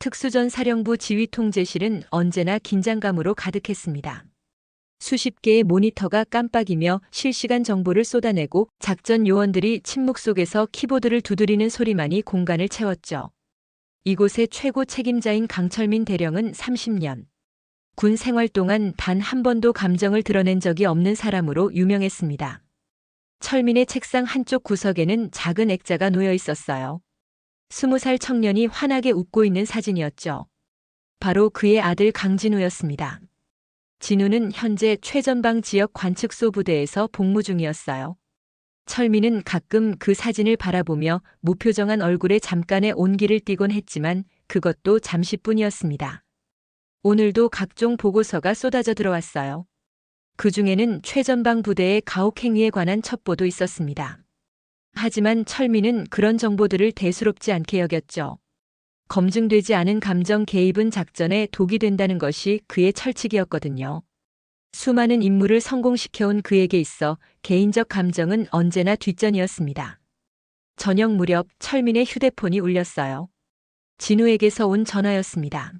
특수전사령부 지휘통제실은 언제나 긴장감으로 가득했습니다. 수십 개의 모니터가 깜빡이며 실시간 정보를 쏟아내고 작전 요원들이 침묵 속에서 키보드를 두드리는 소리만이 공간을 채웠죠. 이곳의 최고 책임자인 강철민 대령은 30년 군 생활 동안 단 한 번도 감정을 드러낸 적이 없는 사람으로 유명했습니다. 철민의 책상 한쪽 구석에는 작은 액자가 놓여 있었어요. 20살 청년이 환하게 웃고 있는 사진이었죠. 바로 그의 아들 강진우였습니다. 진우는 현재 최전방 지역 관측소 부대에서 복무 중이었어요. 철민은 가끔 그 사진을 바라보며 무표정한 얼굴에 잠깐의 온기를 띠곤 했지만 그것도 잠시뿐이었습니다. 오늘도 각종 보고서가 쏟아져 들어왔어요. 그 중에는 최전방 부대의 가혹행위에 관한 첩보도 있었습니다. 하지만 철민은 그런 정보들을 대수롭지 않게 여겼죠. 검증되지 않은 감정 개입은 작전에 독이 된다는 것이 그의 철칙이었거든요. 수많은 임무를 성공시켜온 그에게 있어 개인적 감정은 언제나 뒷전이었습니다. 저녁 무렵 철민의 휴대폰이 울렸어요. 진우에게서 온 전화였습니다.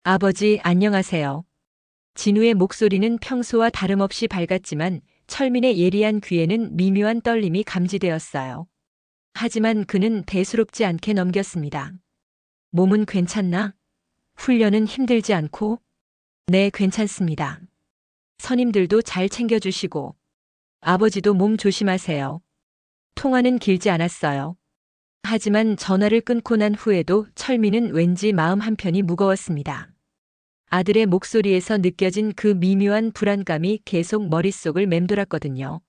아버지, 안녕하세요. 진우의 목소리는 평소와 다름없이 밝았지만 철민의 예리한 귀에는 미묘한 떨림이 감지되었어요. 하지만 그는 대수롭지 않게 넘겼습니다. 몸은 괜찮나? 훈련은 힘들지 않고? 네, 괜찮습니다. 선임들도 잘 챙겨주시고. 아버지도 몸 조심하세요. 통화는 길지 않았어요. 하지만 전화를 끊고 난 후에도 철민은 왠지 마음 한편이 무거웠습니다. 아들의 목소리에서 느껴진 그 미묘한 불안감이 계속 머릿속을 맴돌았거든요.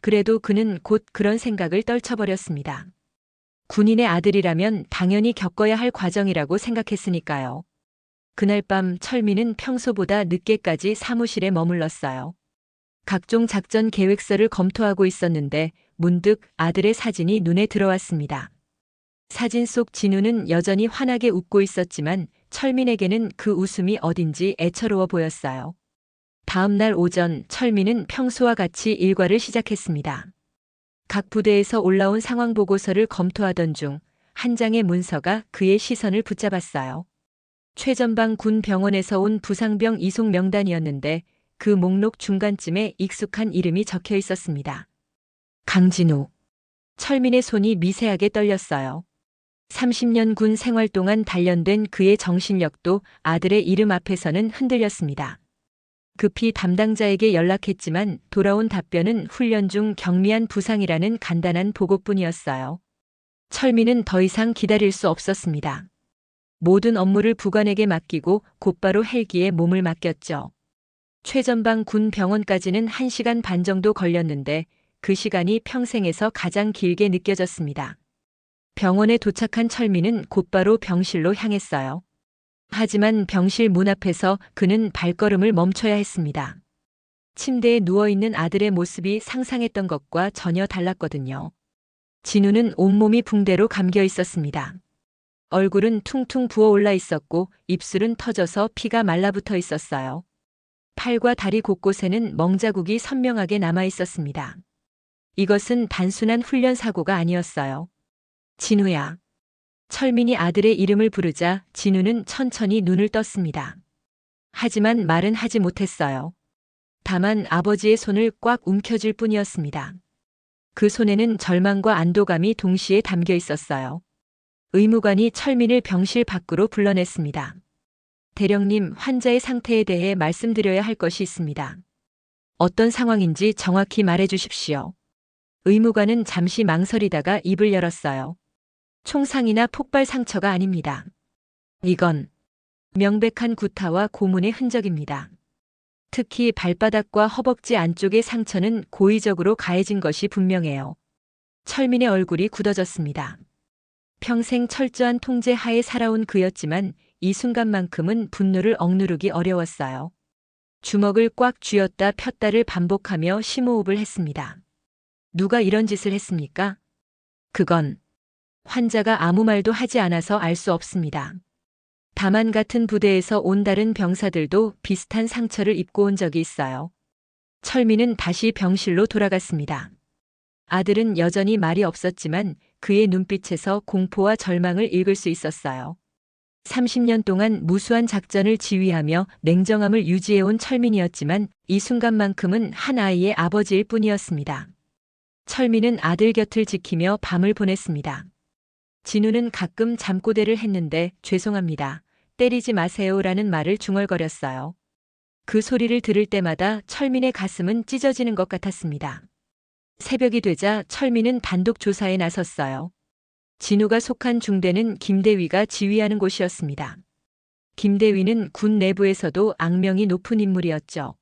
그래도 그는 곧 그런 생각을 떨쳐버렸습니다. 군인의 아들이라면 당연히 겪어야 할 과정이라고 생각했으니까요. 그날 밤 철민은 평소보다 늦게까지 사무실에 머물렀어요. 각종 작전 계획서를 검토하고 있었는데 문득 아들의 사진이 눈에 들어왔습니다. 사진 속 진우는 여전히 환하게 웃고 있었지만 철민에게는 그 웃음이 어딘지 애처로워 보였어요. 다음 날 오전 철민은 평소와 같이 일과를 시작했습니다. 각 부대에서 올라온 상황 보고서를 검토하던 중 한 장의 문서가 그의 시선을 붙잡았어요. 최전방 군 병원에서 온 부상병 이송 명단이었는데 그 목록 중간쯤에 익숙한 이름이 적혀 있었습니다. 강진우. 철민의 손이 미세하게 떨렸어요. 30년 군 생활 동안 단련된 그의 정신력도 아들의 이름 앞에서는 흔들렸습니다. 급히 담당자에게 연락했지만 돌아온 답변은 훈련 중 경미한 부상이라는 간단한 보고뿐이었어요. 철민은 더 이상 기다릴 수 없었습니다. 모든 업무를 부관에게 맡기고 곧바로 헬기에 몸을 맡겼죠. 최전방 군 병원까지는 1시간 반 정도 걸렸는데 그 시간이 평생에서 가장 길게 느껴졌습니다. 병원에 도착한 철민은 곧바로 병실로 향했어요. 하지만 병실 문 앞에서 그는 발걸음을 멈춰야 했습니다. 침대에 누워있는 아들의 모습이 상상했던 것과 전혀 달랐거든요. 진우는 온몸이 붕대로 감겨 있었습니다. 얼굴은 퉁퉁 부어올라 있었고 입술은 터져서 피가 말라붙어 있었어요. 팔과 다리 곳곳에는 멍자국이 선명하게 남아 있었습니다. 이것은 단순한 훈련 사고가 아니었어요. 진우야. 철민이 아들의 이름을 부르자 진우는 천천히 눈을 떴습니다. 하지만 말은 하지 못했어요. 다만 아버지의 손을 꽉 움켜쥘 뿐이었습니다. 그 손에는 절망과 안도감이 동시에 담겨 있었어요. 의무관이 철민을 병실 밖으로 불러냈습니다. 대령님, 환자의 상태에 대해 말씀드려야 할 것이 있습니다. 어떤 상황인지 정확히 말해 주십시오. 의무관은 잠시 망설이다가 입을 열었어요. 총상이나 폭발 상처가 아닙니다. 이건 명백한 구타와 고문의 흔적입니다. 특히 발바닥과 허벅지 안쪽의 상처는 고의적으로 가해진 것이 분명해요. 철민의 얼굴이 굳어졌습니다. 평생 철저한 통제 하에 살아온 그였지만 이 순간만큼은 분노를 억누르기 어려웠어요. 주먹을 꽉 쥐었다 폈다를 반복하며 심호흡을 했습니다. 누가 이런 짓을 했습니까? 그건 환자가 아무 말도 하지 않아서 알 수 없습니다. 다만 같은 부대에서 온 다른 병사들도 비슷한 상처를 입고 온 적이 있어요. 철민은 다시 병실로 돌아갔습니다. 아들은 여전히 말이 없었지만 그의 눈빛에서 공포와 절망을 읽을 수 있었어요. 30년 동안 무수한 작전을 지휘하며 냉정함을 유지해온 철민이었지만 이 순간만큼은 한 아이의 아버지일 뿐이었습니다. 철민은 아들 곁을 지키며 밤을 보냈습니다. 진우는 가끔 잠꼬대를 했는데 죄송합니다. 때리지 마세요라는 말을 중얼거렸어요. 그 소리를 들을 때마다 철민의 가슴은 찢어지는 것 같았습니다. 새벽이 되자 철민은 단독 조사에 나섰어요. 진우가 속한 중대는 김대위가 지휘하는 곳이었습니다. 김대위는 군 내부에서도 악명이 높은 인물이었죠.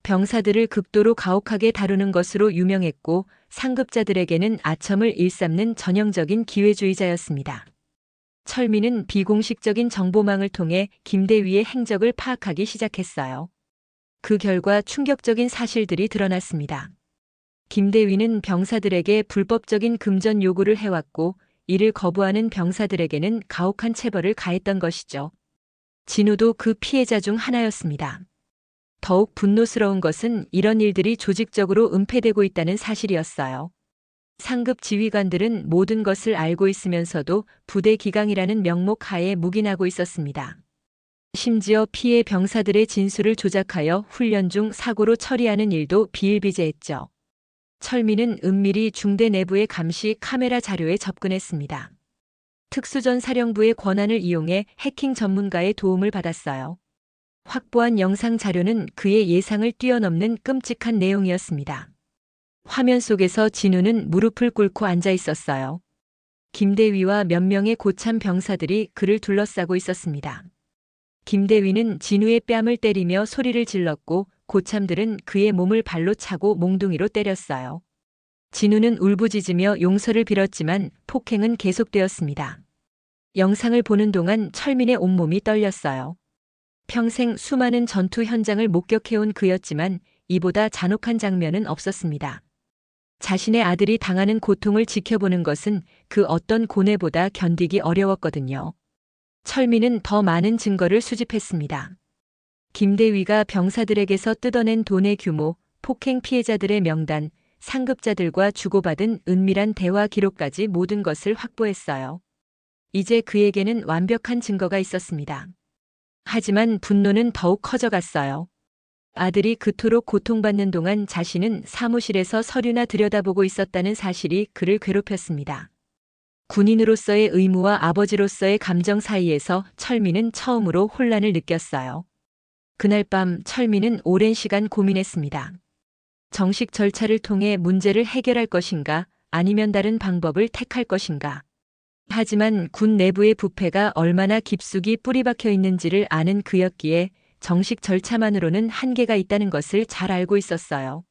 병사들을 극도로 가혹하게 다루는 것으로 유명했고 상급자들에게는 아첨을 일삼는 전형적인 기회주의자였습니다. 철민은 비공식적인 정보망을 통해 김대위의 행적을 파악하기 시작했어요. 그 결과 충격적인 사실들이 드러났습니다. 김대위는 병사들에게 불법적인 금전 요구를 해왔고 이를 거부하는 병사들에게는 가혹한 체벌을 가했던 것이죠. 진우도 그 피해자 중 하나였습니다. 더욱 분노스러운 것은 이런 일들이 조직적으로 은폐되고 있다는 사실이었어요. 상급 지휘관들은 모든 것을 알고 있으면서도 부대 기강이라는 명목 하에 묵인하고 있었습니다. 심지어 피해 병사들의 진술을 조작하여 훈련 중 사고로 처리하는 일도 비일비재했죠. 철민은 은밀히 중대 내부의 감시 카메라 자료에 접근했습니다. 특수전 사령부의 권한을 이용해 해킹 전문가의 도움을 받았어요. 확보한 영상 자료는 그의 예상을 뛰어넘는 끔찍한 내용이었습니다. 화면 속에서 진우는 무릎을 꿇고 앉아 있었어요. 김대위와 몇 명의 고참 병사들이 그를 둘러싸고 있었습니다. 김대위는 진우의 뺨을 때리며 소리를 질렀고 고참들은 그의 몸을 발로 차고 몽둥이로 때렸어요. 진우는 울부짖으며 용서를 빌었지만 폭행은 계속되었습니다. 영상을 보는 동안 철민의 온몸이 떨렸어요. 평생 수많은 전투 현장을 목격해온 그였지만 이보다 잔혹한 장면은 없었습니다. 자신의 아들이 당하는 고통을 지켜보는 것은 그 어떤 고뇌보다 견디기 어려웠거든요. 철민은 더 많은 증거를 수집했습니다. 김대위가 병사들에게서 뜯어낸 돈의 규모, 폭행 피해자들의 명단, 상급자들과 주고받은 은밀한 대화 기록까지 모든 것을 확보했어요. 이제 그에게는 완벽한 증거가 있었습니다. 하지만 분노는 더욱 커져갔어요. 아들이 그토록 고통받는 동안 자신은 사무실에서 서류나 들여다보고 있었다는 사실이 그를 괴롭혔습니다. 군인으로서의 의무와 아버지로서의 감정 사이에서 철민은 처음으로 혼란을 느꼈어요. 그날 밤 철민은 오랜 시간 고민했습니다. 정식 절차를 통해 문제를 해결할 것인가 아니면 다른 방법을 택할 것인가. 하지만 군 내부의 부패가 얼마나 깊숙이 뿌리박혀 있는지를 아는 그였기에 정식 절차만으로는 한계가 있다는 것을 잘 알고 있었어요.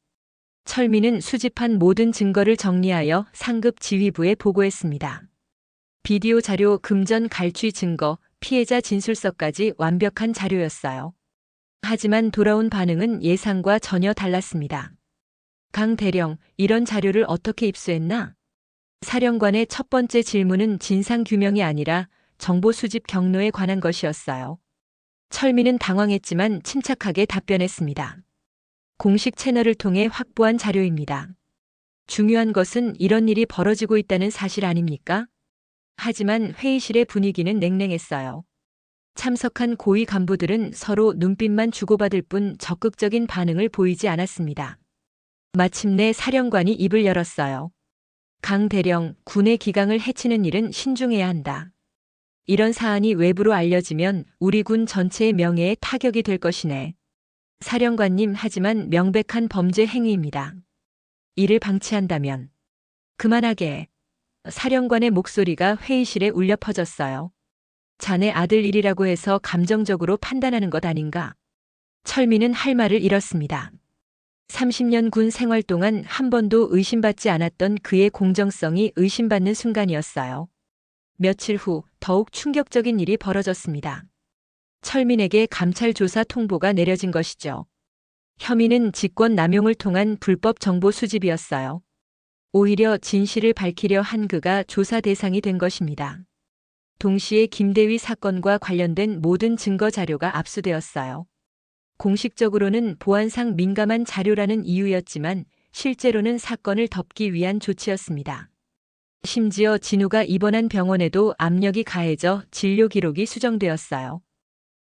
철민은 수집한 모든 증거를 정리하여 상급 지휘부에 보고했습니다. 비디오 자료, 금전 갈취 증거, 피해자 진술서까지 완벽한 자료였어요. 하지만 돌아온 반응은 예상과 전혀 달랐습니다. 강 대령, 이런 자료를 어떻게 입수했나? 사령관의 첫 번째 질문은 진상규명이 아니라 정보 수집 경로에 관한 것이었어요. 철민은 당황했지만 침착하게 답변했습니다. 공식 채널을 통해 확보한 자료입니다. 중요한 것은 이런 일이 벌어지고 있다는 사실 아닙니까? 하지만 회의실의 분위기는 냉랭했어요. 참석한 고위 간부들은 서로 눈빛만 주고받을 뿐 적극적인 반응을 보이지 않았습니다. 마침내 사령관이 입을 열었어요. 강 대령, 군의 기강을 해치는 일은 신중해야 한다. 이런 사안이 외부로 알려지면 우리 군 전체의 명예에 타격이 될 것이네. 사령관님, 하지만 명백한 범죄 행위입니다. 이를 방치한다면 그만하게. 사령관의 목소리가 회의실에 울려 퍼졌어요. 자네 아들 일이라고 해서 감정적으로 판단하는 것 아닌가? 철민은 할 말을 잃었습니다. 30년 군 생활 동안 한 번도 의심받지 않았던 그의 공정성이 의심받는 순간이었어요. 며칠 후 더욱 충격적인 일이 벌어졌습니다. 철민에게 감찰 조사 통보가 내려진 것이죠. 혐의는 직권 남용을 통한 불법 정보 수집이었어요. 오히려 진실을 밝히려 한 그가 조사 대상이 된 것입니다. 동시에 김대위 사건과 관련된 모든 증거 자료가 압수되었어요. 공식적으로는 보안상 민감한 자료라는 이유였지만 실제로는 사건을 덮기 위한 조치였습니다. 심지어 진우가 입원한 병원에도 압력이 가해져 진료 기록이 수정되었어요.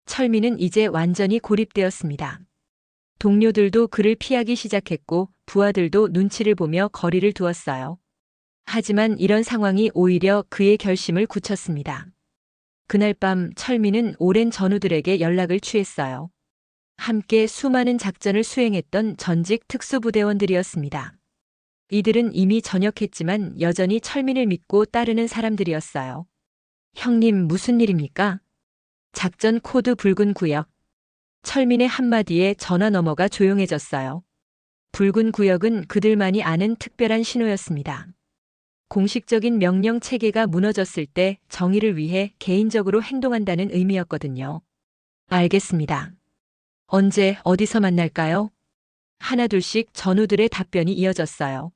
철민은 이제 완전히 고립되었습니다. 동료들도 그를 피하기 시작했고 부하들도 눈치를 보며 거리를 두었어요. 하지만 이런 상황이 오히려 그의 결심을 굳혔습니다. 그날 밤 철민은 오랜 전우들에게 연락을 취했어요. 함께 수많은 작전을 수행했던 전직 특수부대원들이었습니다. 이들은 이미 전역했지만 여전히 철민을 믿고 따르는 사람들이었어요. 형님, 무슨 일입니까? 작전 코드 붉은 구역. 철민의 한마디에 전화 너머가 조용해졌어요. 붉은 구역은 그들만이 아는 특별한 신호였습니다. 공식적인 명령 체계가 무너졌을 때 정의를 위해 개인적으로 행동한다는 의미였거든요. 알겠습니다. 언제 어디서 만날까요? 하나둘씩 전우들의 답변이 이어졌어요.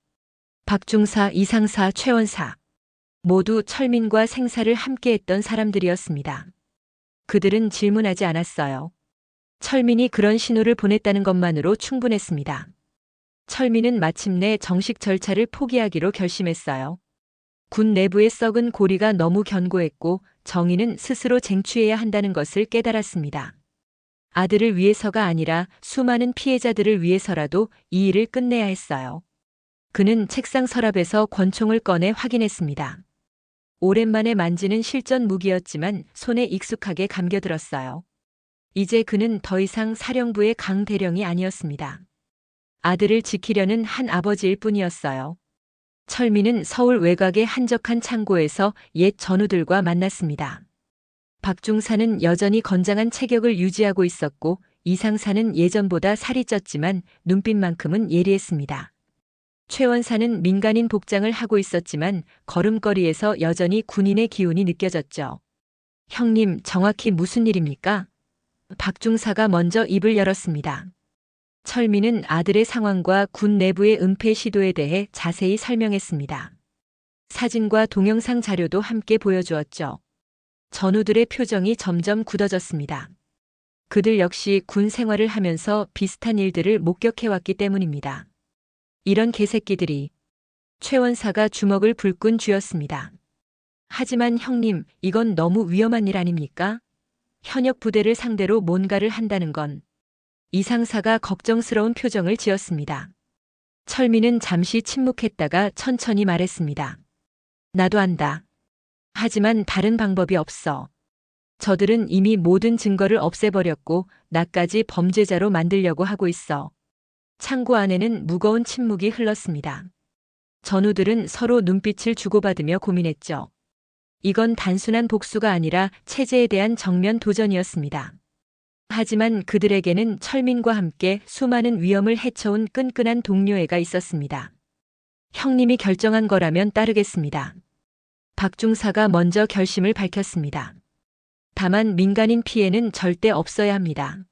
박중사, 이상사, 최원사. 모두 철민과 생사를 함께했던 사람들이었습니다. 그들은 질문하지 않았어요. 철민이 그런 신호를 보냈다는 것만으로 충분했습니다. 철민은 마침내 정식 절차를 포기하기로 결심했어요. 군 내부의 썩은 고리가 너무 견고했고 정의는 스스로 쟁취해야 한다는 것을 깨달았습니다. 아들을 위해서가 아니라 수많은 피해자들을 위해서라도 이 일을 끝내야 했어요. 그는 책상 서랍에서 권총을 꺼내 확인했습니다. 오랜만에 만지는 실전 무기였지만 손에 익숙하게 감겨들었어요. 이제 그는 더 이상 사령부의 강 대령이 아니었습니다. 아들을 지키려는 한 아버지일 뿐이었어요. 철민은 서울 외곽의 한적한 창고에서 옛 전우들과 만났습니다. 박중사는 여전히 건장한 체격을 유지하고 있었고 이상사는 예전보다 살이 쪘지만 눈빛만큼은 예리했습니다. 최원사는 민간인 복장을 하고 있었지만 걸음걸이에서 여전히 군인의 기운이 느껴졌죠. 형님, 정확히 무슨 일입니까? 박중사가 먼저 입을 열었습니다. 철민은 아들의 상황과 군 내부의 은폐 시도에 대해 자세히 설명했습니다. 사진과 동영상 자료도 함께 보여주었죠. 전우들의 표정이 점점 굳어졌습니다. 그들 역시 군 생활을 하면서 비슷한 일들을 목격해왔기 때문입니다. 이런 개새끼들이. 최원사가 주먹을 불끈 쥐었습니다. 하지만 형님, 이건 너무 위험한 일 아닙니까? 현역 부대를 상대로 뭔가를 한다는 건. 이상사가 걱정스러운 표정을 지었습니다. 철민은 잠시 침묵했다가 천천히 말했습니다. 나도 안다. 하지만 다른 방법이 없어. 저들은 이미 모든 증거를 없애버렸고 나까지 범죄자로 만들려고 하고 있어. 창고 안에는 무거운 침묵이 흘렀습니다. 전우들은 서로 눈빛을 주고받으며 고민했죠. 이건 단순한 복수가 아니라 체제에 대한 정면 도전이었습니다. 하지만 그들에게는 철민과 함께 수많은 위험을 헤쳐온 끈끈한 동료애가 있었습니다. 형님이 결정한 거라면 따르겠습니다. 박중사가 먼저 결심을 밝혔습니다. 다만 민간인 피해는 절대 없어야 합니다.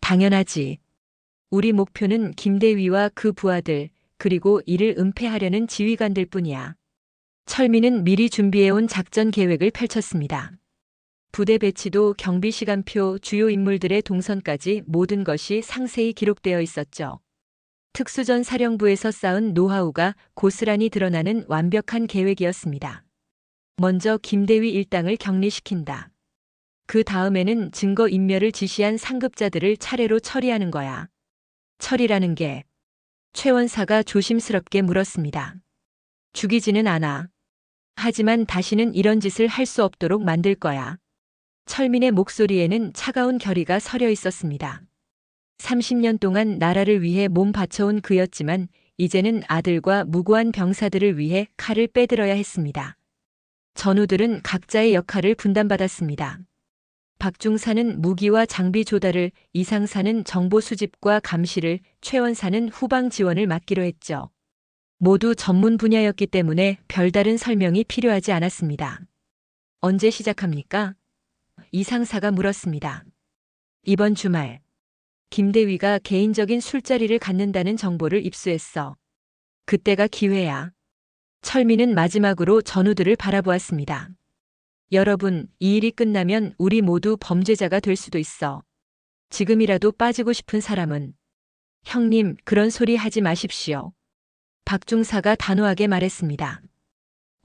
당연하지. 우리 목표는 김대위와 그 부하들, 그리고 이를 은폐하려는 지휘관들 뿐이야. 철민은 미리 준비해온 작전 계획을 펼쳤습니다. 부대 배치도 경비 시간표, 주요 인물들의 동선까지 모든 것이 상세히 기록되어 있었죠. 특수전 사령부에서 쌓은 노하우가 고스란히 드러나는 완벽한 계획이었습니다. 먼저 김대위 일당을 격리시킨다. 그 다음에는 증거 인멸을 지시한 상급자들을 차례로 처리하는 거야. 처리라는 게? 최원사가 조심스럽게 물었습니다. 죽이지는 않아. 하지만 다시는 이런 짓을 할 수 없도록 만들 거야. 철민의 목소리에는 차가운 결의가 서려 있었습니다. 30년 동안 나라를 위해 몸 바쳐온 그였지만 이제는 아들과 무고한 병사들을 위해 칼을 빼들어야 했습니다. 전우들은 각자의 역할을 분담받았습니다. 박중사는 무기와 장비 조달을, 이상사는 정보 수집과 감시를, 최원사는 후방 지원을 맡기로 했죠. 모두 전문 분야였기 때문에 별다른 설명이 필요하지 않았습니다. 언제 시작합니까? 이상사가 물었습니다. 이번 주말. 김대위가 개인적인 술자리를 갖는다는 정보를 입수했어. 그때가 기회야. 철민은 마지막으로 전우들을 바라보았습니다. 여러분, 이 일이 끝나면 우리 모두 범죄자가 될 수도 있어. 지금이라도 빠지고 싶은 사람은. 형님, 그런 소리 하지 마십시오. 박중사가 단호하게 말했습니다.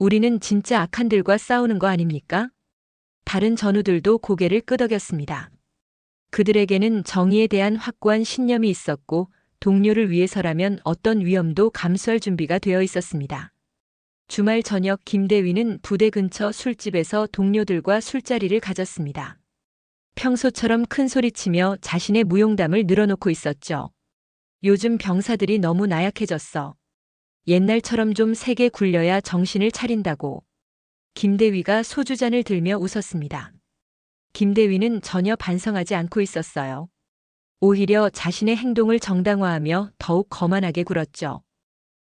우리는 진짜 악한들과 싸우는 거 아닙니까? 다른 전우들도 고개를 끄덕였습니다. 그들에게는 정의에 대한 확고한 신념이 있었고 동료를 위해서라면 어떤 위험도 감수할 준비가 되어 있었습니다. 주말 저녁 김대위는 부대 근처 술집에서 동료들과 술자리를 가졌습니다. 평소처럼 큰 소리치며 자신의 무용담을 늘어놓고 있었죠. 요즘 병사들이 너무 나약해졌어. 옛날처럼 좀 세게 굴려야 정신을 차린다고. 김대위가 소주잔을 들며 웃었습니다. 김대위는 전혀 반성하지 않고 있었어요. 오히려 자신의 행동을 정당화하며 더욱 거만하게 굴었죠.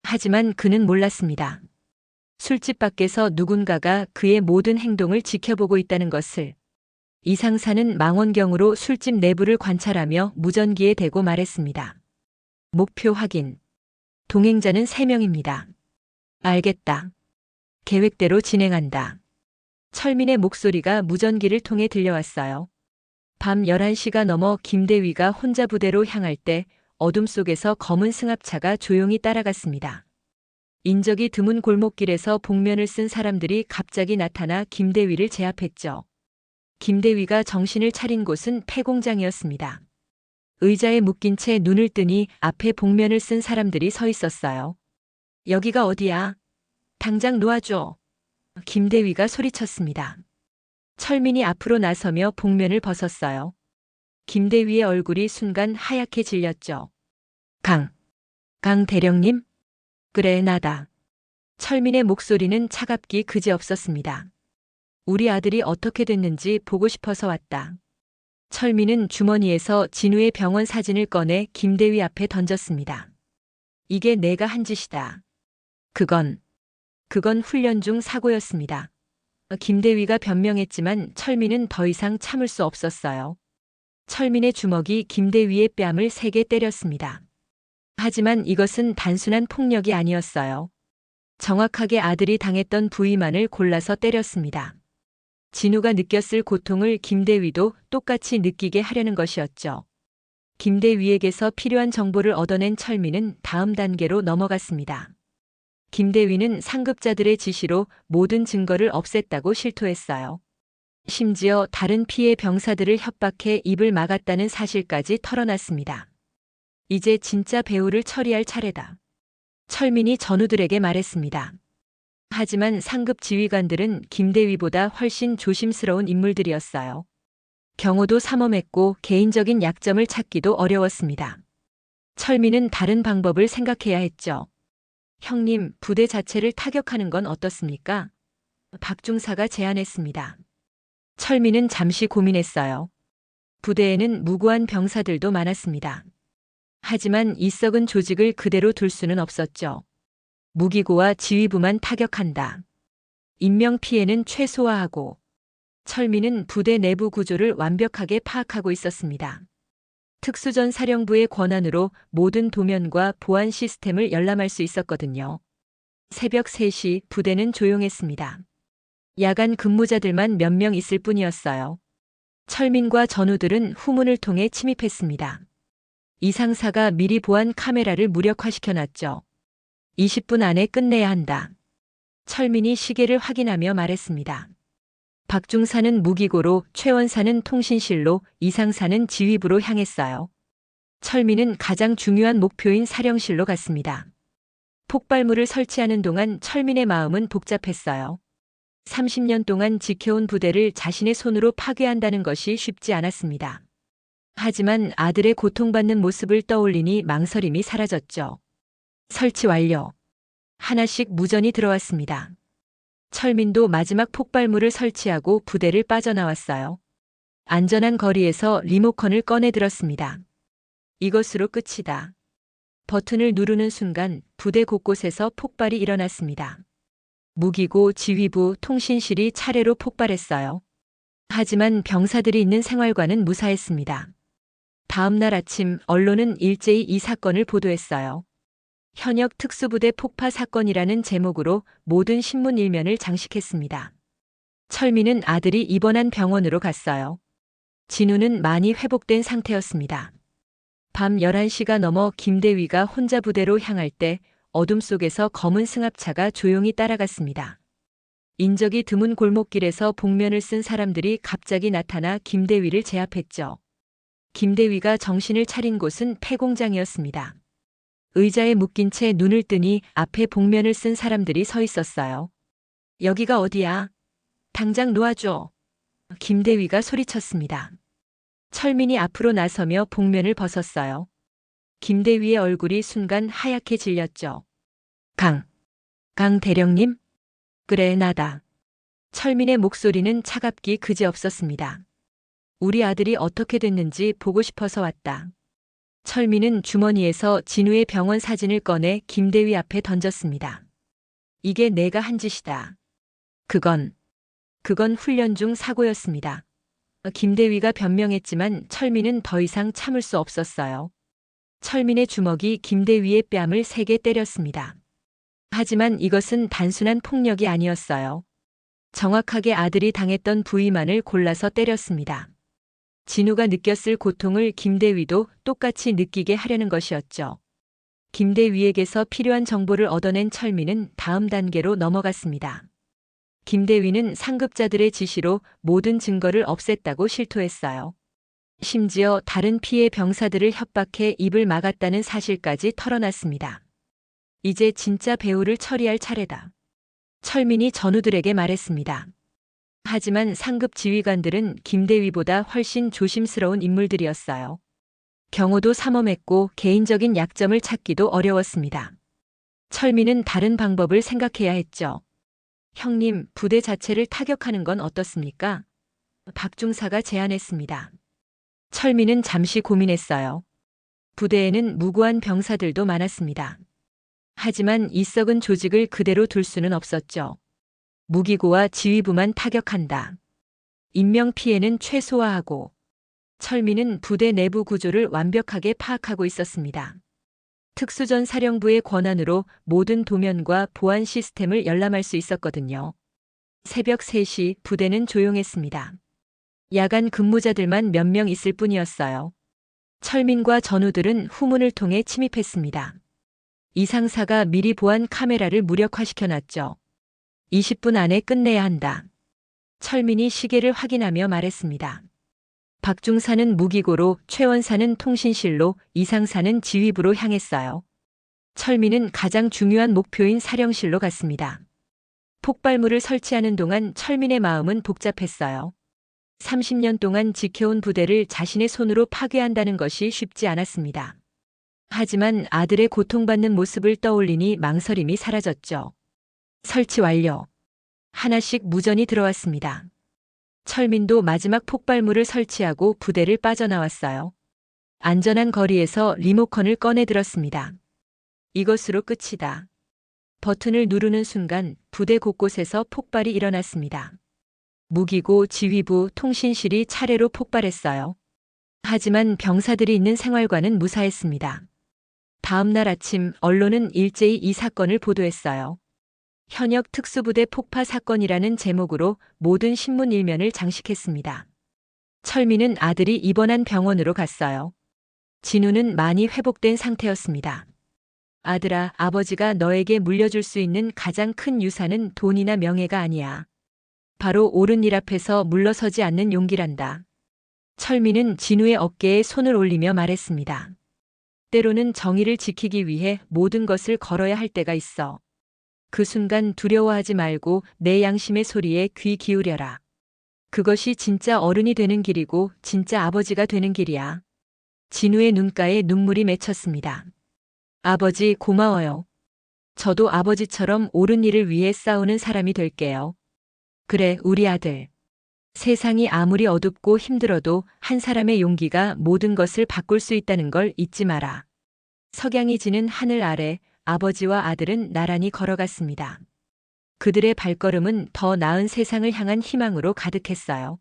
하지만 그는 몰랐습니다. 술집 밖에서 누군가가 그의 모든 행동을 지켜보고 있다는 것을. 이상사는 망원경으로 술집 내부를 관찰하며 무전기에 대고 말했습니다. 목표 확인. 동행자는 3명입니다. 알겠다. 계획대로 진행한다. 철민의 목소리가 무전기를 통해 들려왔어요. 밤 11시가 넘어 김대위가 혼자 부대로 향할 때 어둠 속에서 검은 승합차가 조용히 따라갔습니다. 인적이 드문 골목길에서 복면을 쓴 사람들이 갑자기 나타나 김대위를 제압했죠. 김대위가 정신을 차린 곳은 폐공장이었습니다. 의자에 묶인 채 눈을 뜨니 앞에 복면을 쓴 사람들이 서 있었어요. 여기가 어디야? 당장 놓아줘. 김대위가 소리쳤습니다. 철민이 앞으로 나서며 복면을 벗었어요. 김대위의 얼굴이 순간 하얗게 질렸죠. 강 대령님? 그래, 나다. 철민의 목소리는 차갑기 그지없었습니다. 우리 아들이 어떻게 됐는지 보고 싶어서 왔다. 철민은 주머니에서 진우의 병원 사진을 꺼내 김대위 앞에 던졌습니다. 이게 내가 한 짓이다. 그건 훈련 중 사고였습니다. 김대위가 변명했지만 철민은 더 이상 참을 수 없었어요. 철민의 주먹이 김대위의 뺨을 세게 때렸습니다. 하지만 이것은 단순한 폭력이 아니었어요. 정확하게 아들이 당했던 부위만을 골라서 때렸습니다. 진우가 느꼈을 고통을 김대위도 똑같이 느끼게 하려는 것이었죠. 김대위에게서 필요한 정보를 얻어낸 철민은 다음 단계로 넘어갔습니다. 김대위는 상급자들의 지시로 모든 증거를 없앴다고 실토했어요. 심지어 다른 피해 병사들을 협박해 입을 막았다는 사실까지 털어놨습니다. 이제 진짜 배후를 처리할 차례다. 철민이 전우들에게 말했습니다. 하지만 상급 지휘관들은 김대위보다 훨씬 조심스러운 인물들이었어요. 경호도 삼엄했고 개인적인 약점을 찾기도 어려웠습니다. 철민은 다른 방법을 생각해야 했죠. 형님, 부대 자체를 타격하는 건 어떻습니까? 박중사가 제안했습니다. 철민은 잠시 고민했어요. 부대에는 무고한 병사들도 많았습니다. 하지만 이 썩은 조직을 그대로 둘 수는 없었죠. 무기고와 지휘부만 타격한다. 인명 피해는 최소화하고. 철민은 부대 내부 구조를 완벽하게 파악하고 있었습니다. 특수전사령부의 권한으로 모든 도면과 보안 시스템을 열람할 수 있었거든요. 새벽 3시 부대는 조용했습니다. 야간 근무자들만 몇 명 있을 뿐이었어요. 철민과 전우들은 후문을 통해 침입했습니다. 이상사가 미리 보안 카메라를 무력화시켜놨죠. 20분 안에 끝내야 한다. 철민이 시계를 확인하며 말했습니다. 박중사는 무기고로, 최원사는 통신실로, 이상사는 지휘부로 향했어요. 철민은 가장 중요한 목표인 사령실로 갔습니다. 폭발물을 설치하는 동안 철민의 마음은 복잡했어요. 30년 동안 지켜온 부대를 자신의 손으로 파괴한다는 것이 쉽지 않았습니다. 하지만 아들의 고통받는 모습을 떠올리니 망설임이 사라졌죠. 설치 완료. 하나씩 무전이 들어왔습니다. 철민도 마지막 폭발물을 설치하고 부대를 빠져나왔어요. 안전한 거리에서 리모컨을 꺼내 들었습니다. 이것으로 끝이다. 버튼을 누르는 순간 부대 곳곳에서 폭발이 일어났습니다. 무기고, 지휘부, 통신실이 차례로 폭발했어요. 하지만 병사들이 있는 생활관은 무사했습니다. 다음 날 아침 언론은 일제히 이 사건을 보도했어요. 현역 특수부대 폭파 사건이라는 제목으로 모든 신문 일면을 장식했습니다. 철민은 아들이 입원한 병원으로 갔어요. 진우는 많이 회복된 상태였습니다. 밤 11시가 넘어 김대위가 혼자 부대로 향할 때 어둠 속에서 검은 승합차가 조용히 따라갔습니다. 인적이 드문 골목길에서 복면을 쓴 사람들이 갑자기 나타나 김대위를 제압했죠. 김대위가 정신을 차린 곳은 폐공장이었습니다. 의자에 묶인 채 눈을 뜨니 앞에 복면을 쓴 사람들이 서 있었어요. 여기가 어디야? 당장 놓아줘. 김대위가 소리쳤습니다. 철민이 앞으로 나서며 복면을 벗었어요. 김대위의 얼굴이 순간 하얗게 질렸죠. 강 대령님? 그래, 나다. 철민의 목소리는 차갑기 그지없었습니다. 우리 아들이 어떻게 됐는지 보고 싶어서 왔다. 철민은 주머니에서 진우의 병원 사진을 꺼내 김대위 앞에 던졌습니다. 이게 내가 한 짓이다. 그건 훈련 중 사고였습니다. 김대위가 변명했지만 철민은 더 이상 참을 수 없었어요. 철민의 주먹이 김대위의 뺨을 세게 때렸습니다. 하지만 이것은 단순한 폭력이 아니었어요. 정확하게 아들이 당했던 부위만을 골라서 때렸습니다. 진우가 느꼈을 고통을 김대위도 똑같이 느끼게 하려는 것이었죠. 김대위에게서 필요한 정보를 얻어낸 철민은 다음 단계로 넘어갔습니다. 김대위는 상급자들의 지시로 모든 증거를 없앴다고 실토했어요. 심지어 다른 피해 병사들을 협박해 입을 막았다는 사실까지 털어놨습니다. 이제 진짜 배우를 처리할 차례다. 철민이 전우들에게 말했습니다. 하지만 상급 지휘관들은 김대위보다 훨씬 조심스러운 인물들이었어요. 경호도 삼엄했고 개인적인 약점을 찾기도 어려웠습니다. 철민은 다른 방법을 생각해야 했죠. 형님, 부대 자체를 타격하는 건 어떻습니까? 박중사가 제안했습니다. 철민은 잠시 고민했어요. 부대에는 무고한 병사들도 많았습니다. 하지만 이 썩은 조직을 그대로 둘 수는 없었죠. 무기고와 지휘부만 타격한다. 인명피해는 최소화하고. 철민은 부대 내부 구조를 완벽하게 파악하고 있었습니다. 특수전사령부의 권한으로 모든 도면과 보안 시스템을 열람할 수 있었거든요. 새벽 3시 부대는 조용했습니다. 야간 근무자들만 몇 명 있을 뿐이었어요. 철민과 전우들은 후문을 통해 침입했습니다. 이 상사가 미리 보안 카메라를 무력화시켜놨죠. 20분 안에 끝내야 한다. 철민이 시계를 확인하며 말했습니다. 박중사는 무기고로, 최원사는 통신실로, 이상사는 지휘부로 향했어요. 철민은 가장 중요한 목표인 사령실로 갔습니다. 폭발물을 설치하는 동안 철민의 마음은 복잡했어요. 30년 동안 지켜온 부대를 자신의 손으로 파괴한다는 것이 쉽지 않았습니다. 하지만 아들의 고통받는 모습을 떠올리니 망설임이 사라졌죠. 설치 완료. 하나씩 무전이 들어왔습니다. 철민도 마지막 폭발물을 설치하고 부대를 빠져나왔어요. 안전한 거리에서 리모컨을 꺼내 들었습니다. 이것으로 끝이다. 버튼을 누르는 순간 부대 곳곳에서 폭발이 일어났습니다. 무기고, 지휘부, 통신실이 차례로 폭발했어요. 하지만 병사들이 있는 생활관은 무사했습니다. 다음 날 아침 언론은 일제히 이 사건을 보도했어요. 현역 특수부대 폭파 사건이라는 제목으로 모든 신문 일면을 장식했습니다. 철민은 아들이 입원한 병원으로 갔어요. 진우는 많이 회복된 상태였습니다. 아들아, 아버지가 너에게 물려줄 수 있는 가장 큰 유산은 돈이나 명예가 아니야. 바로 옳은 일 앞에서 물러서지 않는 용기란다. 철민은 진우의 어깨에 손을 올리며 말했습니다. 때로는 정의를 지키기 위해 모든 것을 걸어야 할 때가 있어. 그 순간 두려워하지 말고 내 양심의 소리에 귀 기울여라. 그것이 진짜 어른이 되는 길이고 진짜 아버지가 되는 길이야. 진우의 눈가에 눈물이 맺혔습니다. 아버지, 고마워요. 저도 아버지처럼 옳은 일을 위해 싸우는 사람이 될게요. 그래, 우리 아들. 세상이 아무리 어둡고 힘들어도 한 사람의 용기가 모든 것을 바꿀 수 있다는 걸 잊지 마라. 석양이 지는 하늘 아래 아버지와 아들은 나란히 걸어갔습니다. 그들의 발걸음은 더 나은 세상을 향한 희망으로 가득했어요.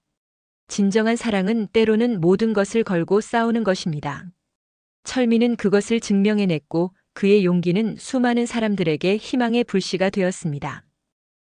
진정한 사랑은 때로는 모든 것을 걸고 싸우는 것입니다. 철민은 그것을 증명해냈고 그의 용기는 수많은 사람들에게 희망의 불씨가 되었습니다.